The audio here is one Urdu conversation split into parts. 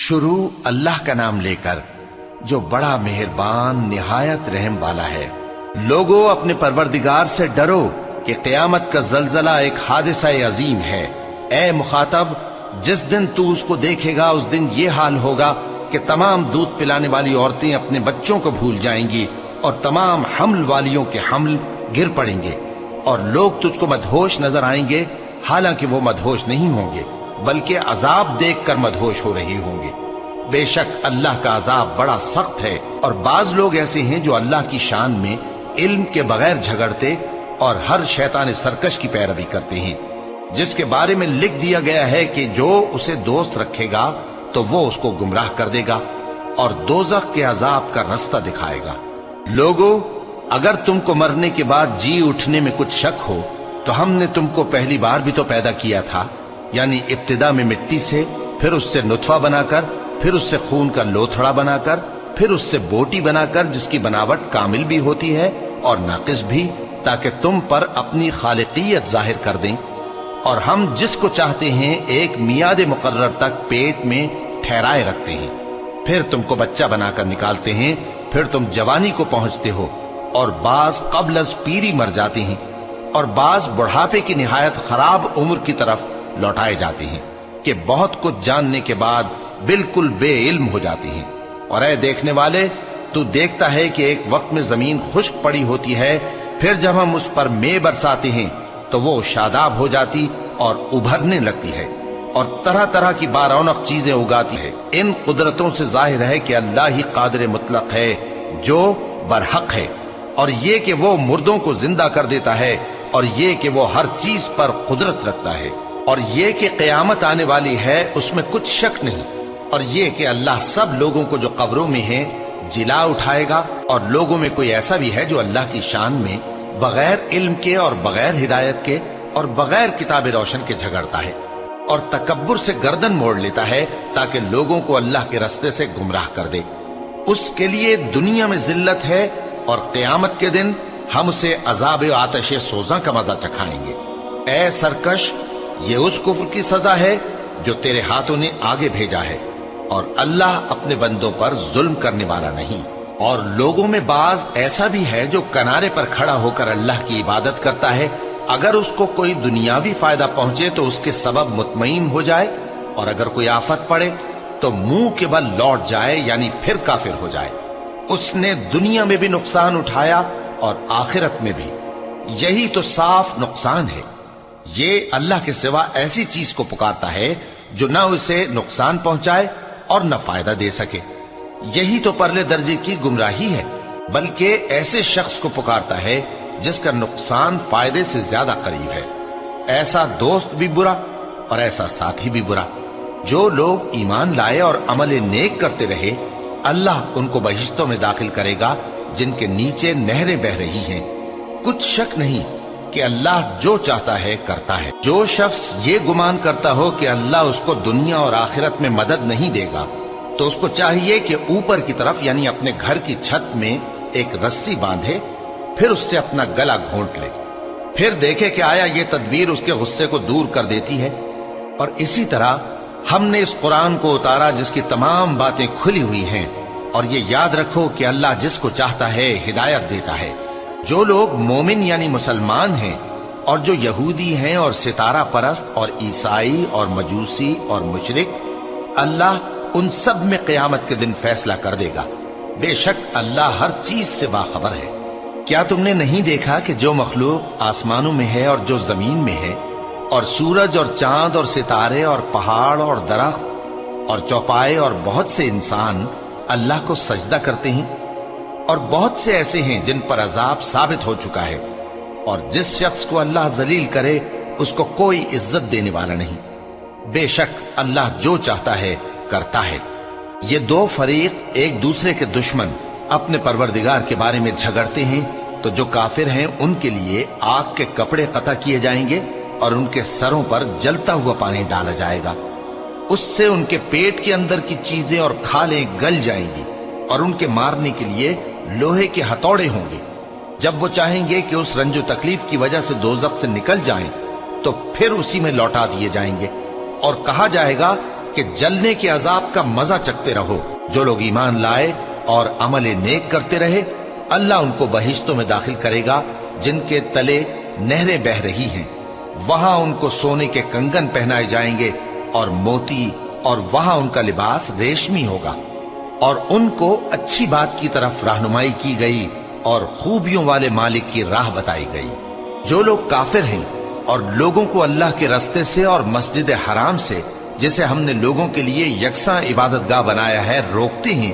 شروع اللہ کا نام لے کر جو بڑا مہربان نہایت رحم والا ہے۔ لوگو اپنے پروردگار سے ڈرو کہ قیامت کا زلزلہ ایک حادثہ عظیم ہے۔ اے مخاطب، جس دن تو اس کو دیکھے گا اس دن یہ حال ہوگا کہ تمام دودھ پلانے والی عورتیں اپنے بچوں کو بھول جائیں گی اور تمام حمل والیوں کے حمل گر پڑیں گے، اور لوگ تجھ کو مدہوش نظر آئیں گے، حالانکہ وہ مدہوش نہیں ہوں گے بلکہ عذاب دیکھ کر مدہوش ہو رہے ہوں گے۔ بے شک اللہ کا عذاب بڑا سخت ہے، اور بعض لوگ ایسے ہیں جو اللہ کی شان میں علم کے بغیر جھگڑتے اور ہر شیطان سرکش کی پیروی کرتے ہیں، جس کے بارے میں لکھ دیا گیا ہے کہ جو اسے دوست رکھے گا تو وہ اس کو گمراہ کر دے گا اور دوزخ کے عذاب کا رستہ دکھائے گا۔ لوگو، اگر تم کو مرنے کے بعد جی اٹھنے میں کچھ شک ہو تو ہم نے تم کو پہلی بار بھی تو پیدا کیا تھا، یعنی ابتدا میں مٹی سے، پھر اس سے نطفہ بنا کر، پھر اس سے خون کا لوتھڑا بنا کر، پھر اس سے بوٹی بنا کر جس کی بناوٹ کامل بھی ہوتی ہے اور ناقص بھی، تاکہ تم پر اپنی خالقیت ظاہر کر دیں۔ اور ہم جس کو چاہتے ہیں ایک میعاد مقرر تک پیٹ میں ٹھہرائے رکھتے ہیں، پھر تم کو بچہ بنا کر نکالتے ہیں، پھر تم جوانی کو پہنچتے ہو، اور بعض قبل از پیری مر جاتے ہیں، اور بعض بڑھاپے کی نہایت خراب عمر کی طرف لوٹائے جاتے ہیں کہ بہت کچھ جاننے کے بعد بالکل بے علم ہو جاتے ہیں۔ اور اے دیکھنے والے، تو دیکھتا ہے کہ ایک وقت میں زمین خشک پڑی ہوتی ہے، پھر جب ہم اس پر مے برساتے ہیں تو وہ شاداب ہو جاتی اور ابھرنے لگتی ہے اور طرح طرح کی بارونق چیزیں اگاتی ہے۔ ان قدرتوں سے ظاہر ہے کہ اللہ ہی قادر مطلق ہے جو برحق ہے، اور یہ کہ وہ مردوں کو زندہ کر دیتا ہے، اور یہ کہ وہ ہر چیز پر قدرت رکھتا ہے، اور یہ کہ قیامت آنے والی ہے اس میں کچھ شک نہیں، اور یہ کہ اللہ سب لوگوں کو جو قبروں میں ہیں جلا اٹھائے گا، اور لوگوں میں کوئی ایسا بھی ہے جو اللہ کی شان میں بغیر علم کے اور بغیر ہدایت کے اور بغیر کتاب روشن کے جھگڑتا ہے اور تکبر سے گردن موڑ لیتا ہے تاکہ لوگوں کو اللہ کے رستے سے گمراہ کر دے۔ اس کے لیے دنیا میں ذلت ہے، اور قیامت کے دن ہم اسے عذاب آتش سوزاں کا مزہ چکھائیں گے۔ اے سرکش، یہ اس کفر کی سزا ہے جو تیرے ہاتھوں نے آگے بھیجا ہے، اور اللہ اپنے بندوں پر ظلم کرنے والا نہیں۔ اور لوگوں میں بعض ایسا بھی ہے جو کنارے پر کھڑا ہو کر اللہ کی عبادت کرتا ہے، اگر اس کو کوئی دنیاوی فائدہ پہنچے تو اس کے سبب مطمئن ہو جائے، اور اگر کوئی آفت پڑے تو منہ کے بل لوٹ جائے، یعنی پھر کافر ہو جائے۔ اس نے دنیا میں بھی نقصان اٹھایا اور آخرت میں بھی، یہی تو صاف نقصان ہے۔ یہ اللہ کے سوا ایسی چیز کو پکارتا ہے جو نہ اسے نقصان پہنچائے اور نہ فائدہ دے سکے، یہی تو پرلے درجے کی گمراہی ہے۔ بلکہ ایسے شخص کو پکارتا ہے جس کا نقصان فائدے سے زیادہ قریب ہے۔ ایسا دوست بھی برا اور ایسا ساتھی بھی برا۔ جو لوگ ایمان لائے اور عمل نیک کرتے رہے، اللہ ان کو بہشتوں میں داخل کرے گا جن کے نیچے نہریں بہ رہی ہیں۔ کچھ شک نہیں کہ اللہ جو چاہتا ہے کرتا ہے۔ جو شخص یہ گمان کرتا ہو کہ اللہ اس کو دنیا اور آخرت میں مدد نہیں دے گا تو اس کو چاہیے کہ اوپر کی طرف یعنی اپنے گھر کی چھت میں ایک رسی باندھے، پھر اس سے اپنا گلا گھونٹ لے، پھر دیکھے کہ آیا یہ تدبیر اس کے غصے کو دور کر دیتی ہے۔ اور اسی طرح ہم نے اس قرآن کو اتارا جس کی تمام باتیں کھلی ہوئی ہیں، اور یہ یاد رکھو کہ اللہ جس کو چاہتا ہے ہدایت دیتا ہے۔ جو لوگ مومن یعنی مسلمان ہیں اور جو یہودی ہیں اور ستارہ پرست اور عیسائی اور مجوسی اور مشرک، اللہ ان سب میں قیامت کے دن فیصلہ کر دے گا۔ بے شک اللہ ہر چیز سے باخبر ہے۔ کیا تم نے نہیں دیکھا کہ جو مخلوق آسمانوں میں ہے اور جو زمین میں ہے، اور سورج اور چاند اور ستارے اور پہاڑ اور درخت اور چوپائے اور بہت سے انسان اللہ کو سجدہ کرتے ہیں، اور بہت سے ایسے ہیں جن پر عذاب ثابت ہو چکا ہے، اور جس شخص کو اللہ ذلیل کرے اس کو کوئی عزت دینے والا نہیں۔ بے شک اللہ جو چاہتا ہے کرتا ہے۔ یہ دو فریق ایک دوسرے کے دشمن اپنے پروردگار کے بارے میں جھگڑتے ہیں، تو جو کافر ہیں ان کے لیے آگ کے کپڑے قطع کیے جائیں گے اور ان کے سروں پر جلتا ہوا پانی ڈالا جائے گا، اس سے ان کے پیٹ کے اندر کی چیزیں اور کھالیں گل جائیں گی، اور ان کے مارنے کے لیے لوہے کے ہتھوڑے ہوں گے۔ جب وہ چاہیں گے کہ اس رنج و تکلیف کی وجہ سے دوزخ سے نکل جائیں تو پھر اسی میں لوٹا دیے جائیں گے، اور کہا جائے گا کہ جلنے کے عذاب کا مزہ چکھتے رہو۔ جو لوگ ایمان لائے اور عمل نیک کرتے رہے، اللہ ان کو بہشتوں میں داخل کرے گا جن کے تلے نہریں بہ رہی ہیں، وہاں ان کو سونے کے کنگن پہنائے جائیں گے اور موتی، اور وہاں ان کا لباس ریشمی ہوگا، اور ان کو اچھی بات کی طرف رہنمائی کی گئی اور خوبیوں والے مالک کی راہ بتائی گئی۔ جو لوگ کافر ہیں اور لوگوں کو اللہ کے رستے سے اور مسجد حرام سے، جسے ہم نے لوگوں کے لیے یکساں عبادت گاہ بنایا ہے، روکتے ہیں،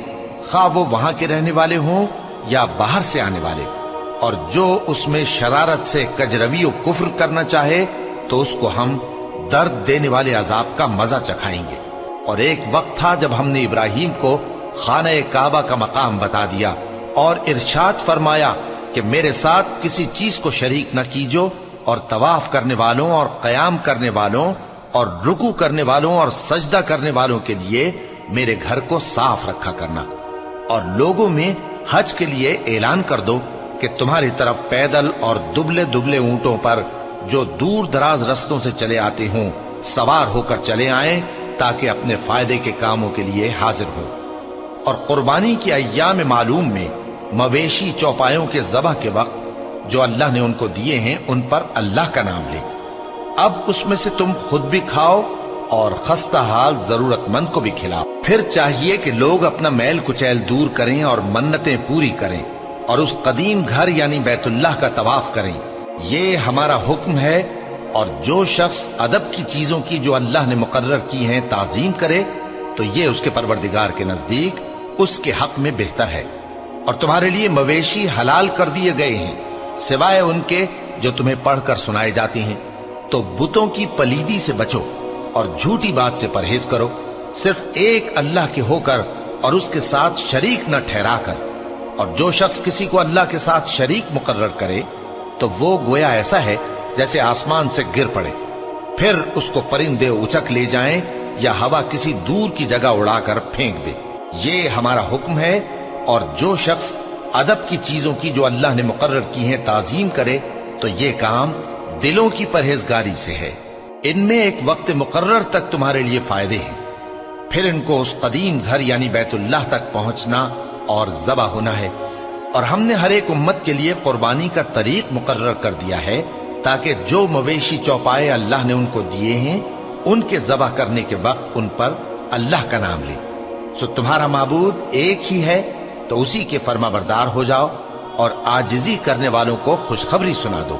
خواہ وہ وہاں کے رہنے والے ہوں یا باہر سے آنے والے، اور جو اس میں شرارت سے کجروی و کفر کرنا چاہے تو اس کو ہم درد دینے والے عذاب کا مزہ چکھائیں گے۔ اور ایک وقت تھا جب ہم نے ابراہیم کو خانہ کعبہ کا مقام بتا دیا اور ارشاد فرمایا کہ میرے ساتھ کسی چیز کو شریک نہ کیجو، اور طواف کرنے والوں اور قیام کرنے والوں اور رکوع کرنے والوں اور سجدہ کرنے والوں کے لیے میرے گھر کو صاف رکھا کرنا، اور لوگوں میں حج کے لیے اعلان کر دو کہ تمہاری طرف پیدل اور دبلے دبلے اونٹوں پر جو دور دراز رستوں سے چلے آتے ہوں سوار ہو کر چلے آئیں، تاکہ اپنے فائدے کے کاموں کے لیے حاضر ہوں۔ اور قربانی کی ایام معلوم میں مویشی چوپایوں کے ذبح کے وقت جو اللہ نے ان کو دیے ہیں ان پر اللہ کا نام لے۔ اب اس میں سے تم خود بھی کھاؤ اور خستہ حال ضرورت مند کو بھی کھلاؤ۔ پھر چاہیے کہ لوگ اپنا میل کچیل دور کریں اور منتیں پوری کریں اور اس قدیم گھر یعنی بیت اللہ کا طواف کریں، یہ ہمارا حکم ہے۔ اور جو شخص ادب کی چیزوں کی جو اللہ نے مقرر کی ہیں تعظیم کرے تو یہ اس کے پروردگار کے نزدیک اس کے حق میں بہتر ہے۔ اور تمہارے لیے مویشی حلال کر دیے گئے ہیں سوائے ان کے جو تمہیں پڑھ کر سنائے جاتے ہیں، تو بتوں کی پلیدی سے بچو اور جھوٹی بات سے پرہیز کرو، صرف ایک اللہ کے ہو کر اور اس کے ساتھ شریک نہ ٹھہرا کر۔ اور جو شخص کسی کو اللہ کے ساتھ شریک مقرر کرے تو وہ گویا ایسا ہے جیسے آسمان سے گر پڑے، پھر اس کو پرندے اچک لے جائیں یا ہوا کسی دور کی جگہ اڑا کر پھینک دے۔ یہ ہمارا حکم ہے۔ اور جو شخص ادب کی چیزوں کی جو اللہ نے مقرر کی ہیں تعظیم کرے تو یہ کام دلوں کی پرہیزگاری سے ہے۔ ان میں ایک وقت مقرر تک تمہارے لیے فائدے ہیں، پھر ان کو اس قدیم گھر یعنی بیت اللہ تک پہنچنا اور ذبح ہونا ہے۔ اور ہم نے ہر ایک امت کے لیے قربانی کا طریق مقرر کر دیا ہے تاکہ جو مویشی چوپائے اللہ نے ان کو دیے ہیں ان کے ذبح کرنے کے وقت ان پر اللہ کا نام لے۔ سو تمہارا معبود ایک ہی ہے، تو اسی کے فرما بردار ہو جاؤ اور عاجزی کرنے والوں کو خوشخبری سنا دو۔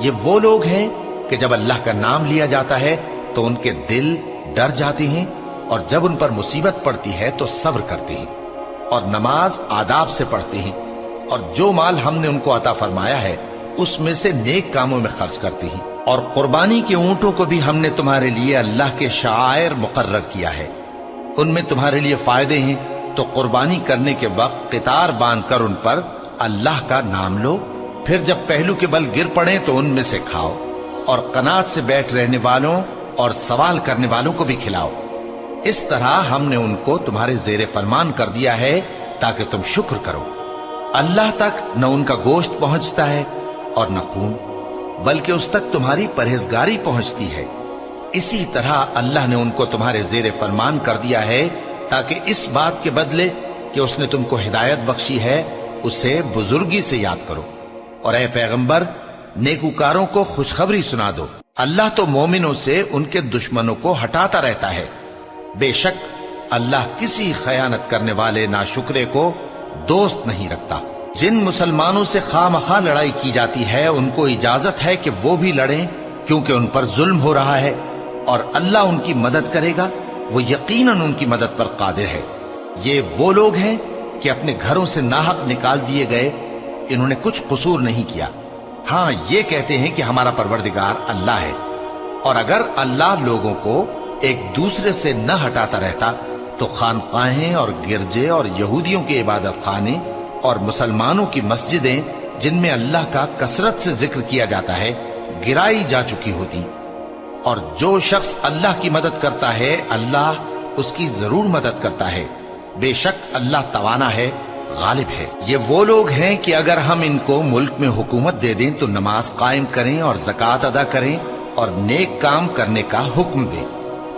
یہ وہ لوگ ہیں کہ جب اللہ کا نام لیا جاتا ہے تو ان کے دل ڈر جاتے ہیں، اور جب ان پر مصیبت پڑتی ہے تو صبر کرتے ہیں اور نماز آداب سے پڑھتے ہیں، اور جو مال ہم نے ان کو عطا فرمایا ہے اس میں سے نیک کاموں میں خرچ کرتے ہیں۔ اور قربانی کے اونٹوں کو بھی ہم نے تمہارے لیے اللہ کے شعائر مقرر کیا ہے، ان میں تمہارے لیے فائدے ہیں، تو قربانی کرنے کے وقت قطار باندھ کر ان پر اللہ کا نام لو، پھر جب پہلو کے بل گر پڑیں تو ان میں سے کھاؤ، اور قناعت سے بیٹھ رہنے والوں اور سوال کرنے والوں کو بھی کھلاؤ۔ اس طرح ہم نے ان کو تمہارے زیر فرمان کر دیا ہے تاکہ تم شکر کرو۔ اللہ تک نہ ان کا گوشت پہنچتا ہے اور نہ خون، بلکہ اس تک تمہاری پرہیزگاری پہنچتی ہے۔ اسی طرح اللہ نے ان کو تمہارے زیر فرمان کر دیا ہے تاکہ اس بات کے بدلے کہ اس نے تم کو ہدایت بخشی ہے اسے بزرگی سے یاد کرو۔ اور اے پیغمبر، نیکوکاروں کو خوشخبری سنا دو، اللہ تو مومنوں سے ان کے دشمنوں کو ہٹاتا رہتا ہے۔ بے شک اللہ کسی خیانت کرنے والے ناشکرے کو دوست نہیں رکھتا۔ جن مسلمانوں سے خواہ مخواہ لڑائی کی جاتی ہے ان کو اجازت ہے کہ وہ بھی لڑیں، کیونکہ ان پر ظلم ہو رہا ہے، اور اللہ ان کی مدد کرے گا، وہ یقیناً ان کی مدد پر قادر ہے۔ یہ وہ لوگ ہیں کہ اپنے گھروں سے ناحق نکال دیے گئے، انہوں نے کچھ قصور نہیں کیا، ہاں یہ کہتے ہیں کہ ہمارا پروردگار اللہ ہے۔ اور اگر اللہ لوگوں کو ایک دوسرے سے نہ ہٹاتا رہتا تو خانقاہیں اور گرجے اور یہودیوں کے عبادت خانے اور مسلمانوں کی مسجدیں جن میں اللہ کا کثرت سے ذکر کیا جاتا ہے گرائی جا چکی ہوتی۔ اور جو شخص اللہ کی مدد کرتا ہے اللہ اس کی ضرور مدد کرتا ہے، بے شک اللہ توانا ہے، غالب ہے۔ یہ وہ لوگ ہیں کہ اگر ہم ان کو ملک میں حکومت دے دیں تو نماز قائم کریں اور زکوٰۃ ادا کریں اور نیک کام کرنے کا حکم دیں،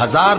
1000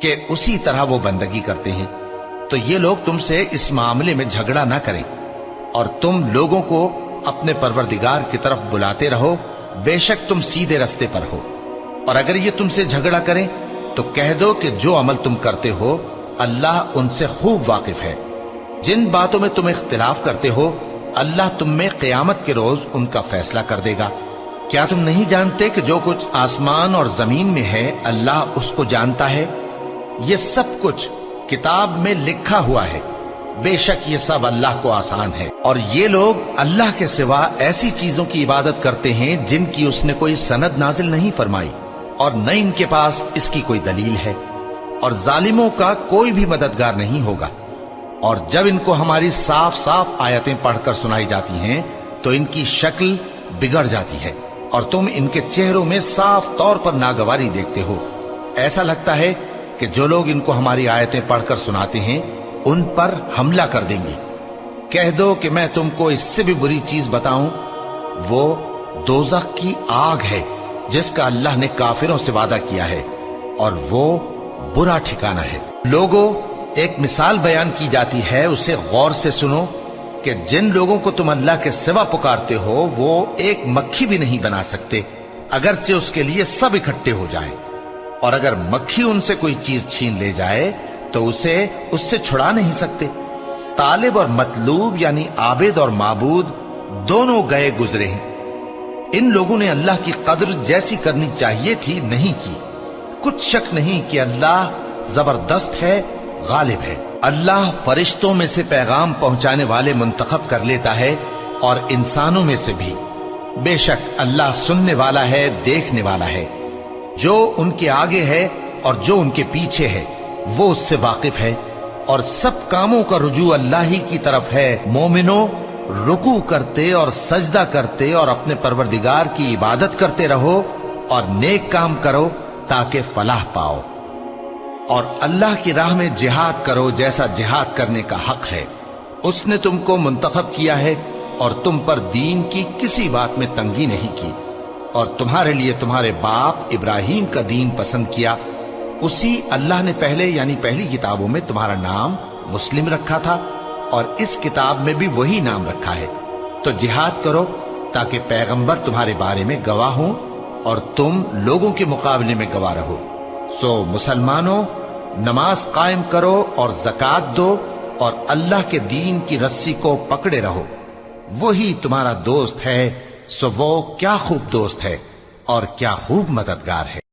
کہ اسی طرح وہ بندگی کرتے ہیں، تو یہ لوگ تم سے اس معاملے میں جھگڑا نہ کریں، اور تم لوگوں کو اپنے پروردگار کی طرف بلاتے رہو، بے شک تم سیدھے رستے پر ہو۔ اور اگر یہ تم سے جھگڑا کریں تو کہہ دو کہ جو عمل تم کرتے ہو اللہ ان سے خوب واقف ہے۔ جن باتوں میں تم اختلاف کرتے ہو اللہ تم میں قیامت کے روز ان کا فیصلہ کر دے گا۔ کیا تم نہیں جانتے کہ جو کچھ آسمان اور زمین میں ہے اللہ اس کو جانتا ہے؟ یہ سب کچھ کتاب میں لکھا ہوا ہے، بے شک یہ سب اللہ کو آسان ہے۔ اور یہ لوگ اللہ کے سوا ایسی چیزوں کی عبادت کرتے ہیں جن کی اس نے کوئی سند نازل نہیں فرمائی، اور نہ ان کے پاس اس کی کوئی دلیل ہے، اور ظالموں کا کوئی بھی مددگار نہیں ہوگا۔ اور جب ان کو ہماری صاف صاف آیتیں پڑھ کر سنائی جاتی ہیں تو ان کی شکل بگڑ جاتی ہے، اور تم ان کے چہروں میں صاف طور پر ناگواری دیکھتے ہو۔ ایسا لگتا ہے کہ جو لوگ ان کو ہماری آیتیں پڑھ کر سناتے ہیں ان پر حملہ کر دیں گے۔ کہہ دو کہ میں تم کو اس سے بھی بری چیز بتاؤں، وہ دوزخ کی آگ ہے جس کا اللہ نے کافروں سے وعدہ کیا ہے، اور وہ برا ٹھکانہ ہے۔ لوگوں، ایک مثال بیان کی جاتی ہے، اسے غور سے سنو کہ جن لوگوں کو تم اللہ کے سوا پکارتے ہو وہ ایک مکھی بھی نہیں بنا سکتے اگرچہ اس کے لیے سب اکٹھے ہو جائیں، اور اگر مکھی ان سے کوئی چیز چھین لے جائے تو اسے اس سے چھڑا نہیں سکتے۔ طالب اور مطلوب یعنی عابد اور معبود دونوں گئے گزرے ہیں۔ ان لوگوں نے اللہ کی قدر جیسی کرنی چاہیے تھی نہیں کی۔ کچھ شک نہیں کہ اللہ زبردست ہے، غالب ہے۔ اللہ فرشتوں میں سے پیغام پہنچانے والے منتخب کر لیتا ہے اور انسانوں میں سے بھی۔ بے شک اللہ سننے والا ہے، دیکھنے والا ہے۔ جو ان کے آگے ہے اور جو ان کے پیچھے ہے وہ اس سے واقف ہے، اور سب کاموں کا رجوع اللہ ہی کی طرف ہے۔ مومنوں، رکوع کرتے اور سجدہ کرتے اور اپنے پروردگار کی عبادت کرتے رہو اور نیک کام کرو تاکہ فلاح پاؤ، اور اللہ کی راہ میں جہاد کرو جیسا جہاد کرنے کا حق ہے۔ اس نے تم کو منتخب کیا ہے اور تم پر دین کی کسی بات میں تنگی نہیں کی، اور تمہارے لیے تمہارے باپ ابراہیم کا دین پسند کیا۔ اسی اللہ نے پہلے یعنی پہلی کتابوں میں تمہارا نام مسلم رکھا تھا، اور اس کتاب میں بھی وہی نام رکھا ہے۔ تو جہاد کرو تاکہ پیغمبر تمہارے بارے میں گواہ ہوں اور تم لوگوں کے مقابلے میں گواہ رہو۔ سو مسلمانوں، نماز قائم کرو اور زکوٰۃ دو اور اللہ کے دین کی رسی کو پکڑے رہو، وہی تمہارا دوست ہے۔ سو وہ کیا خوب دوست ہے اور کیا خوب مددگار ہے۔